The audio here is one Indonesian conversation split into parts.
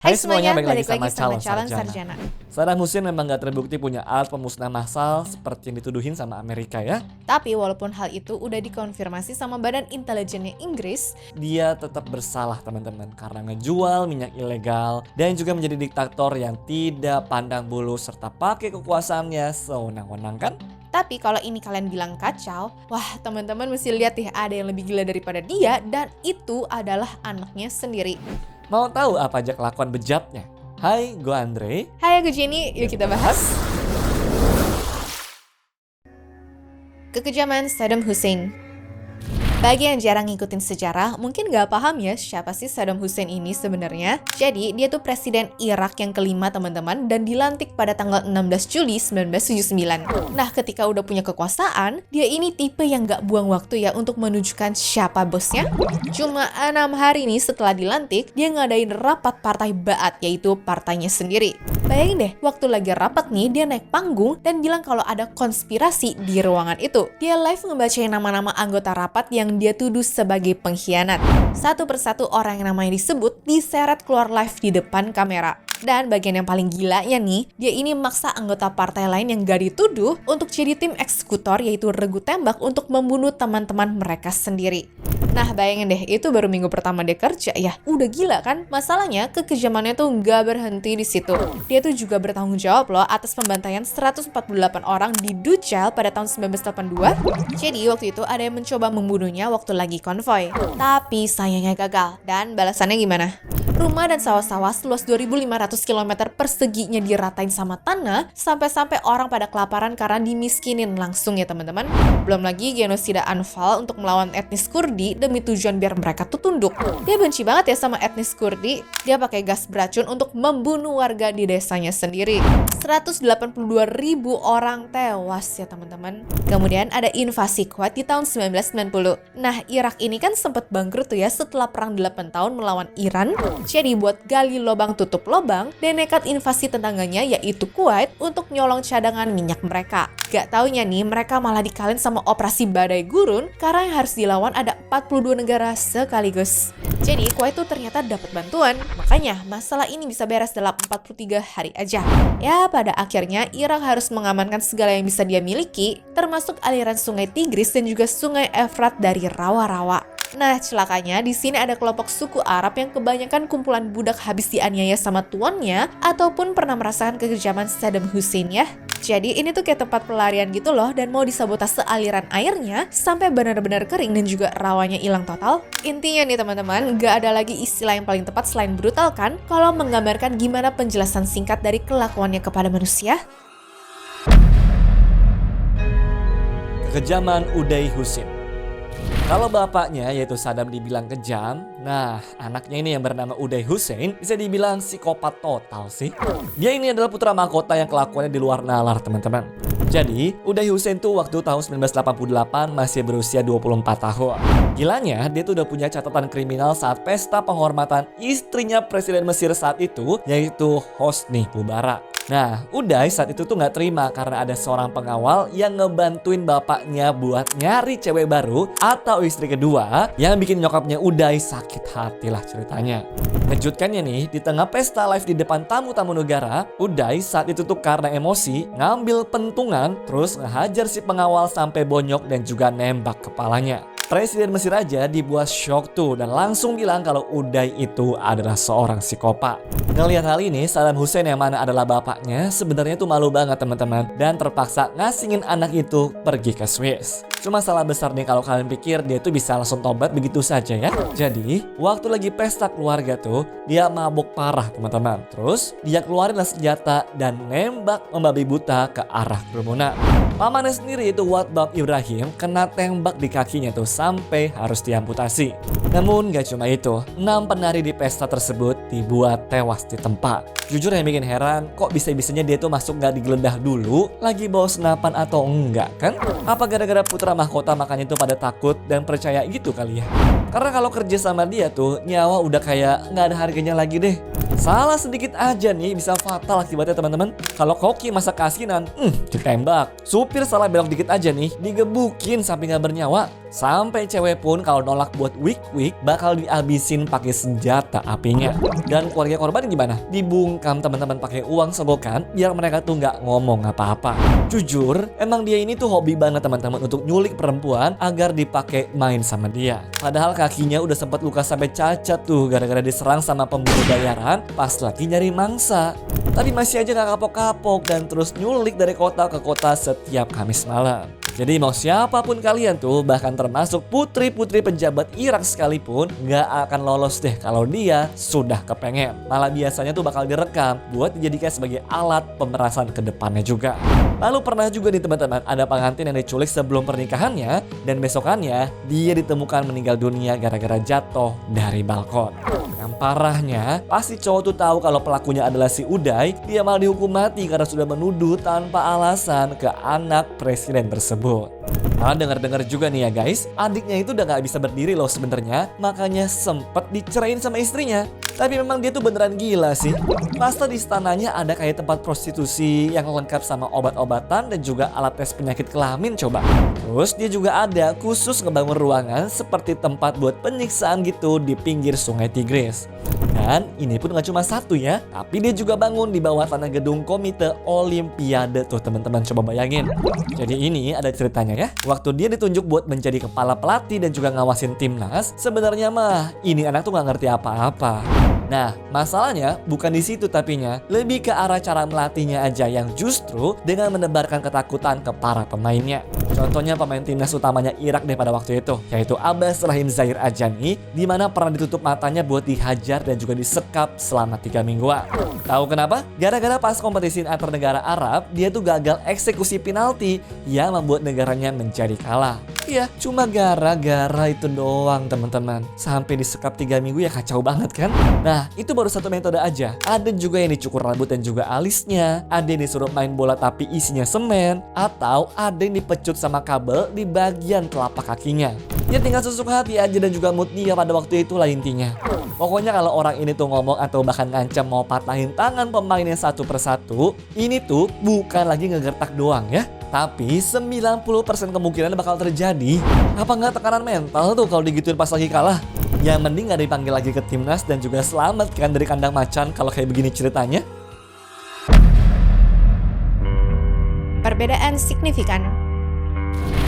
Hai Hai semuanya, semuanya, balik lagi sama Calon Sarjana. Saddam Hussein memang gak terbukti punya alat pemusnah massal seperti yang dituduhin sama Amerika ya. Tapi walaupun hal itu udah dikonfirmasi sama Badan Intelijennya Inggris, Dia tetap bersalah teman-teman karena ngejual minyak ilegal dan juga menjadi diktator yang tidak pandang bulu serta pakai kekuasaannya sewenang-wenang kan? tapi kalau ini kalian bilang kacau, wah teman-teman mesti lihat ya, ada yang lebih gila daripada dia, dan itu adalah anaknya sendiri. Mau tahu apa aja kelakuan bejatnya? Hai, gue Andre. Hai, aku Jenny, yuk kita bahas. Kekejaman Saddam Hussein. Bagi yang jarang ngikutin sejarah, mungkin nggak paham ya siapa sih Saddam Hussein ini sebenarnya. Jadi, dia tuh presiden Irak yang kelima teman-teman, dan dilantik pada tanggal 16 Juli 1979. Nah, ketika udah punya kekuasaan, dia ini tipe yang nggak buang waktu ya untuk menunjukkan siapa bosnya. Cuma 6 hari nih setelah dilantik, dia ngadain rapat partai Ba'ath, yaitu partainya sendiri. Bayangin deh, waktu lagi rapat nih, dia naik panggung dan bilang kalau ada konspirasi di ruangan itu. Dia live ngebacain nama-nama anggota rapat yang dia tuduh sebagai pengkhianat. Satu persatu orang yang namanya disebut diseret keluar live di depan kamera. Dan bagian yang paling gilanya nih, dia ini maksa anggota partai lain yang gak dituduh untuk jadi tim eksekutor, yaitu regu tembak untuk membunuh teman-teman mereka sendiri. Nah, bayangin deh, itu baru minggu pertama dia kerja ya. Udah gila kan? Masalahnya, kekejamannya tuh nggak berhenti di situ. Dia tuh juga bertanggung jawab loh atas pembantaian 148 orang di Dujail pada tahun 1982. Jadi, waktu itu ada yang mencoba membunuhnya waktu lagi konvoy. Tapi sayangnya gagal. Dan balasannya gimana? Rumah dan sawah-sawah seluas 2.500 km perseginya diratain sama tanah, sampai-sampai orang pada kelaparan karena dimiskinin langsung ya teman-teman. Belum lagi genosida Anfal untuk melawan etnis Kurdi demi tujuan biar mereka tuh tunduk. Dia benci banget ya sama etnis Kurdi. Dia pakai gas beracun untuk membunuh warga di desanya sendiri. 182.000 orang tewas ya teman-teman. Kemudian ada invasi Kuwait di tahun 1990. Nah, Irak ini kan sempat bangkrut tuh ya setelah perang 8 tahun melawan Iran. Jadi buat gali lobang tutup lobang, dia nekat invasi tetangganya yaitu Kuwait untuk nyolong cadangan minyak mereka. Gak taunya nih, mereka malah dikalahin sama operasi badai gurun karena yang harus dilawan ada 42 negara sekaligus. Jadi Kuwait tuh ternyata dapat bantuan, makanya masalah ini bisa beres dalam 43 hari aja. Ya, pada akhirnya Irak harus mengamankan segala yang bisa dia miliki, termasuk aliran sungai Tigris dan juga sungai Efrat dari rawa-rawa. Nah, celakanya di sini ada kelompok suku Arab yang kebanyakan kumpulan budak habis dianiaya sama tuannya ataupun pernah merasakan kekejaman Saddam Hussein ya. Jadi ini tuh kayak tempat pelarian gitu loh, dan mau disabotase aliran airnya sampai benar-benar kering dan juga rawanya hilang total. Intinya nih teman-teman, gak ada lagi istilah yang paling tepat selain brutal kan kalau menggambarkan gimana penjelasan singkat dari kelakuannya kepada manusia. Kekejaman Uday Hussein. Kalau bapaknya yaitu Saddam dibilang kejam, nah anaknya ini yang bernama Uday Hussein bisa dibilang psikopat total sih. Dia ini adalah putra mahkota yang kelakuannya di luar nalar teman-teman. Jadi Uday Hussein tuh waktu tahun 1988 masih berusia 24 tahun. Gilanya dia tuh udah punya catatan kriminal saat pesta penghormatan istrinya Presiden Mesir saat itu, yaitu Hosni Mubarak. Nah, Uday saat itu tuh gak terima karena ada seorang pengawal yang ngebantuin bapaknya buat nyari cewek baru atau istri kedua, yang bikin nyokapnya Uday sakit hati lah ceritanya. Mengejutkannya nih, di tengah pesta live di depan tamu-tamu negara, Uday saat itu tuh karena emosi ngambil pentungan terus ngehajar si pengawal sampai bonyok dan juga nembak kepalanya. Presiden Mesir aja dibuat shock tuh dan langsung bilang kalau Uday itu adalah seorang psikopat. Ngelihat hal ini, Saddam Hussein yang mana adalah bapaknya sebenarnya tuh malu banget teman-teman, dan terpaksa ngasingin anak itu pergi ke Swiss. Cuma salah besar nih kalau kalian pikir dia tuh bisa langsung tobat begitu saja ya. Jadi waktu lagi pesta keluarga tuh dia mabuk parah teman-teman. Terus dia keluarin senjata dan nembak membabi buta ke arah kerumunan. Pamannya sendiri itu Watbab Ibrahim kena tembak di kakinya tuh sampai harus diamputasi. Namun gak cuma itu, 6 penari di pesta tersebut dibuat tewas di tempat. Jujur yang bikin heran, kok bisa-bisanya dia tuh masuk gak digeledah dulu, lagi bawa senapan atau enggak kan? Apa gara-gara putra mahkota makanya tuh pada takut dan percaya gitu kali ya? Karena kalau kerja sama dia tuh nyawa udah kayak gak ada harganya lagi deh. Salah sedikit aja nih bisa fatal akibatnya teman-teman. Kalau koki masak keasinan, ditembak. Supir salah belok dikit aja nih, digebukin sampai gak bernyawa. Sampai cewek pun kalau nolak buat week bakal dihabisin pakai senjata apinya. Dan keluarga korban gimana? Dibungkam teman-teman pakai uang sogokan biar mereka tuh nggak ngomong apa-apa. Jujur, emang dia ini tuh hobi banget teman-teman untuk nyulik perempuan agar dipakai main sama dia. Padahal kakinya udah sempat luka sampai cacat tuh gara-gara diserang sama pembunuh bayaran pas lagi nyari mangsa. Tapi masih aja gak kapok-kapok dan terus nyulik dari kota ke kota setiap Kamis malam. Jadi mau siapapun kalian tuh, bahkan termasuk putri-putri pejabat Irak sekalipun, gak akan lolos deh kalau dia sudah kepengen. Malah biasanya tuh bakal direkam buat dijadikan sebagai alat pemerasan ke depannya juga. Lalu pernah juga nih teman-teman, ada pengantin yang diculik sebelum pernikahannya dan besokannya dia ditemukan meninggal dunia gara-gara jatuh dari balkon. Yang parahnya, pasti cowok tuh tahu kalau pelakunya adalah si Uday, dia malah dihukum mati karena sudah menuduh tanpa alasan ke anak presiden tersebut. Nah, dengar-dengar juga nih ya guys, adiknya itu udah gak bisa berdiri loh sebenarnya, makanya sempet dicerain sama istrinya. Tapi memang dia tuh beneran gila sih. Masa di istananya ada kayak tempat prostitusi yang lengkap sama obat-obatan dan juga alat tes penyakit kelamin coba. Terus dia juga ada khusus ngebangun ruangan seperti tempat buat penyiksaan gitu di pinggir sungai Tigris. Dan ini pun gak cuma satu ya, tapi dia juga bangun di bawah tanah gedung Komite Olimpiade tuh teman-teman, coba bayangin. Jadi ini ada ceritanya ya, waktu dia ditunjuk buat menjadi kepala pelatih dan juga ngawasin timnas, sebenarnya mah ini anak tuh gak ngerti apa-apa. Nah, masalahnya bukan di situ tapinya, lebih ke arah cara melatihnya aja yang justru dengan menebarkan ketakutan ke para pemainnya. Contohnya pemain timnas utamanya Irak deh pada waktu itu, yaitu Abbas Rahim Zahir Ajani, di mana pernah ditutup matanya buat dihajar dan juga disekap selama 3 mingguan. Tahu kenapa? Gara-gara pas kompetisi antar negara Arab, dia tuh gagal eksekusi penalti yang membuat negaranya menjadi kalah. Iya, cuma gara-gara itu doang teman-teman. Sampai disekap 3 minggu ya kacau banget kan? Nah, itu baru satu metode aja. Ada juga yang dicukur rambut dan juga alisnya. Ada yang disuruh main bola tapi isinya semen. Atau ada yang dipecut sama kabel di bagian telapak kakinya. Ya tinggal sesuka hati aja dan juga mood dia pada waktu itu lah intinya. Pokoknya kalau orang ini tuh ngomong atau bahkan ngancam mau patahin tangan pemainnya satu persatu, ini tuh bukan lagi ngegertak doang ya. Tapi 90% kemungkinan bakal terjadi. Apa nggak tekanan mental tuh kalau digituin pas lagi kalah? Ya mending nggak dipanggil lagi ke timnas dan juga selamatkan dari kandang macan kalau kayak begini ceritanya. Perbedaan signifikan.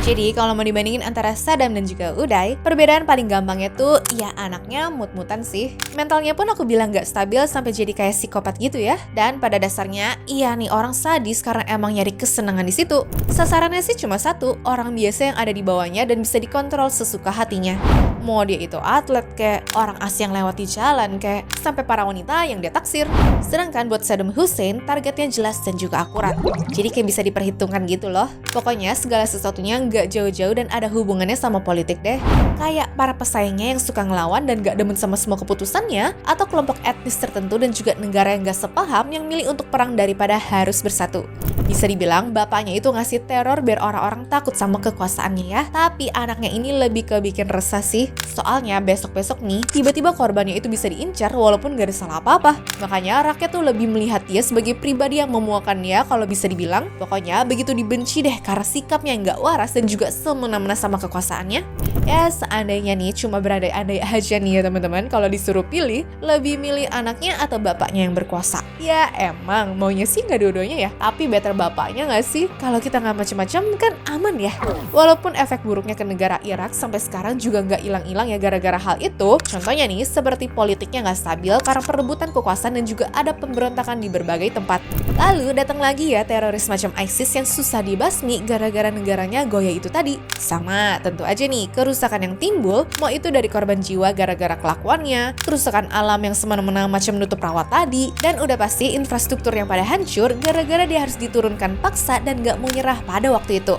Jadi kalau mau dibandingin antara Saddam dan juga Uday, perbedaan paling gampangnya tuh ya anaknya mut-mutan sih. Mentalnya pun aku bilang gak stabil sampai jadi kayak psikopat gitu ya. Dan pada dasarnya iya nih orang sadis karena emang nyari kesenangan di situ. Sasarannya sih cuma satu, orang biasa yang ada di bawahnya dan bisa dikontrol sesuka hatinya. Mau dia itu atlet kayak orang asing yang lewat di jalan kayak sampai para wanita yang dia taksir. Sedangkan buat Saddam Hussein targetnya jelas dan juga akurat. Jadi kayak bisa diperhitungkan gitu loh. Pokoknya segala sesuatunya gak jauh-jauh dan ada hubungannya sama politik deh. Kayak para pesaingnya yang suka ngelawan dan gak demen sama semua keputusannya, atau kelompok etnis tertentu dan juga negara yang gak sepaham yang milih untuk perang daripada harus bersatu. Bisa dibilang bapaknya itu ngasih teror biar orang-orang takut sama kekuasaannya ya. Tapi anaknya ini lebih ke bikin resah sih. Soalnya besok-besok nih tiba-tiba korbannya itu bisa diincar walaupun gak ada salah apa-apa. Makanya rakyat tuh lebih melihat dia sebagai pribadi yang memuakan dia kalau bisa dibilang. Pokoknya begitu dibenci deh karena sikapnya yang gak waras dan juga semena-mena sama kekuasaannya. Ya seandainya nih cuma berandai-andai aja nih ya teman-teman, kalau disuruh pilih lebih milih anaknya atau bapaknya yang berkuasa. Ya emang maunya sih nggak dua-duanya ya, tapi better bapaknya nggak sih? Kalau kita nggak macam-macam kan aman ya. Walaupun efek buruknya ke negara Irak sampai sekarang juga nggak hilang-hilang ya gara-gara hal itu. Contohnya nih seperti politiknya nggak stabil karena perebutan kekuasaan dan juga ada pemberontakan di berbagai tempat. Lalu datang lagi ya teroris macam ISIS yang susah dibasmi gara-gara negaranya goyah itu tadi. Sama tentu aja nih kerusakan yang timbul, mau itu dari korban jiwa gara-gara kelakuannya, kerusakan alam yang semena-mena macam nutup rawa tadi, dan udah pasti infrastruktur yang pada hancur gara-gara dia harus diturunkan paksa dan gak mau nyerah pada waktu itu.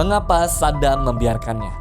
Mengapa Saddam membiarkannya?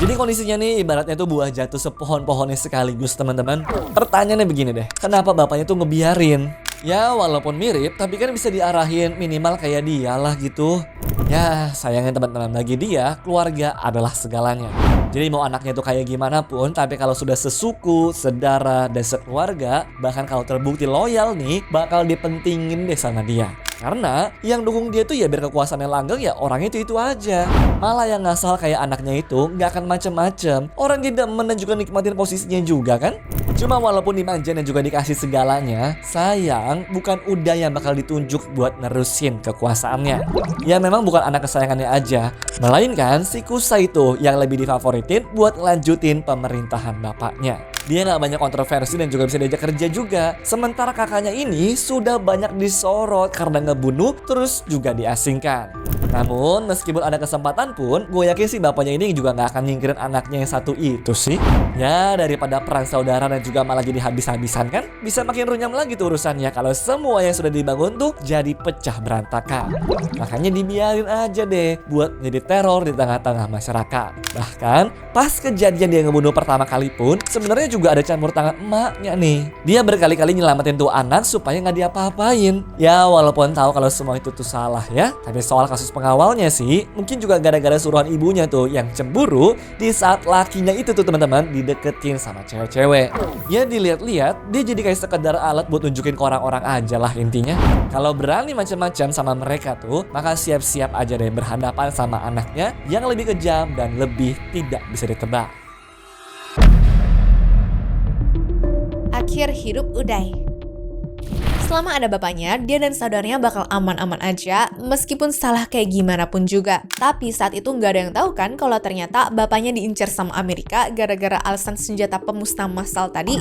Jadi kondisinya nih ibaratnya tuh buah jatuh sepohon-pohonnya sekaligus teman-teman. Pertanyaannya begini deh, kenapa bapaknya tuh ngebiarin? Ya walaupun mirip, tapi kan bisa diarahin minimal kayak dia lah gitu. Ya sayangnya teman-teman, bagi dia keluarga adalah segalanya. Jadi mau anaknya tuh kayak gimana pun, tapi kalau sudah sesuku, sedara, dan sekeluarga, bahkan kalau terbukti loyal nih, bakal dipentingin deh sama dia. Karena yang dukung dia tuh ya biar kekuasaannya langgeng ya orangnya itu aja. Malah yang ngasal kayak anaknya itu nggak akan macem-macem. Orang dia demen dan juga nikmatin posisinya juga kan. Cuma walaupun dimanja dan juga dikasih segalanya, sayang bukan Uday yang bakal ditunjuk buat nerusin kekuasaannya. Ya memang bukan anak kesayangannya aja, melainkan si Kusa itu yang lebih difavoritin buat lanjutin pemerintahan bapaknya. Dia nggak banyak kontroversi dan juga bisa diajak kerja juga. Sementara kakaknya ini sudah banyak disorot karena ngebunuh terus juga diasingkan. Namun meskipun ada kesempatan pun, gue yakin sih bapaknya ini juga nggak akan nyingkirin anaknya yang satu itu sih. Ya daripada perang saudara dan juga malah jadi habis-habisan kan, bisa makin runyam lagi tuh urusannya kalau semua yang sudah dibangun tuh jadi pecah berantakan. Makanya dibiarin aja deh buat jadi teror di tengah-tengah masyarakat. Bahkan pas kejadian dia ngebunuh pertama kali pun, sebenarnya juga ada campur tangan emaknya nih. Dia berkali-kali nyelamatin tuh anak supaya nggak diapa-apain. Ya walaupun tahu kalau semua itu tuh salah ya. Tapi soal kasus pengawalnya sih, mungkin juga gara-gara suruhan ibunya tuh yang cemburu di saat lakinya itu tuh teman-teman dideketin sama cewek-cewek. Ya dilihat-lihat dia jadi kayak sekedar alat buat nunjukin ke orang-orang aja lah intinya. Kalau berani macam-macam sama mereka tuh, maka siap-siap aja deh berhadapan sama anaknya yang lebih kejam dan lebih tidak bisa ditebak. Akhir hidup Uday. Selama ada bapaknya, dia dan saudaranya bakal aman-aman aja, meskipun salah kayak gimana pun juga. Tapi saat itu nggak ada yang tahu kan kalau ternyata bapaknya diincar sama Amerika gara-gara alasan senjata pemusnah massal tadi.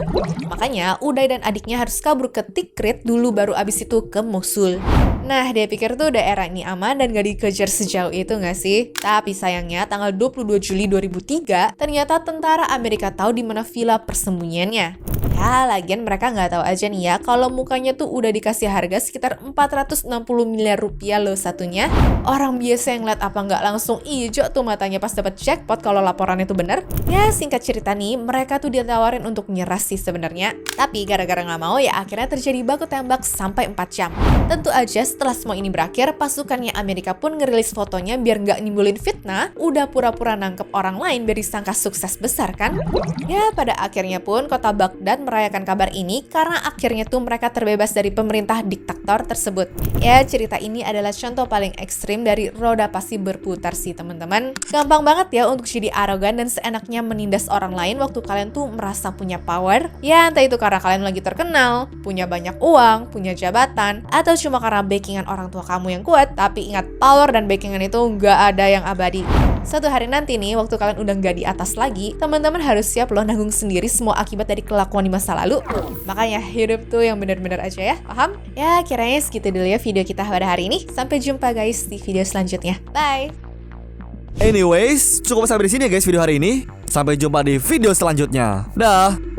Makanya Uday dan adiknya harus kabur ke Tikrit dulu baru abis itu ke Mosul. Nah, dia pikir tuh daerah ini aman dan gak dikejar sejauh itu gak sih? Tapi sayangnya tanggal 22 Juli 2003, ternyata tentara Amerika tahu di mana villa persembunyiannya. Ya, lagian mereka nggak tahu aja nih ya kalau mukanya tuh udah dikasih harga sekitar 460 miliar rupiah loh satunya. Orang biasa yang lihat apa nggak langsung ijo tuh matanya pas dapat jackpot kalau laporan itu bener. Ya, singkat cerita nih, mereka tuh ditawarin untuk nyerah sih sebenarnya. Tapi gara-gara nggak mau ya akhirnya terjadi baku tembak sampai 4 jam. Tentu aja setelah semua ini berakhir, pasukannya Amerika pun ngerilis fotonya biar nggak nimbulin fitnah. Udah pura-pura nangkep orang lain biar disangka sukses besar kan? Ya, pada akhirnya pun kota Baghdad merayakan kabar ini karena akhirnya tuh mereka terbebas dari pemerintah diktator tersebut. Ya, cerita ini adalah contoh paling ekstrim dari roda pasti berputar sih teman-teman. Gampang banget ya untuk jadi arogan dan seenaknya menindas orang lain waktu kalian tuh merasa punya power. Ya, entah itu karena kalian lagi terkenal, punya banyak uang, punya jabatan, atau cuma karena backingan orang tua kamu yang kuat. Tapi ingat, power dan backingan itu nggak ada yang abadi. Suatu hari nanti nih, waktu kalian udah nggak di atas lagi, teman-teman harus siap loh nanggung sendiri semua akibat dari kelakuan di masa lalu. Makanya hidup tuh yang bener-bener aja ya, paham? Ya, kiranya segitu dulu ya video kita pada hari ini. Sampai jumpa guys di video selanjutnya. Bye! Anyways, cukup sampai di sini ya guys video hari ini. Sampai jumpa di video selanjutnya. Dah.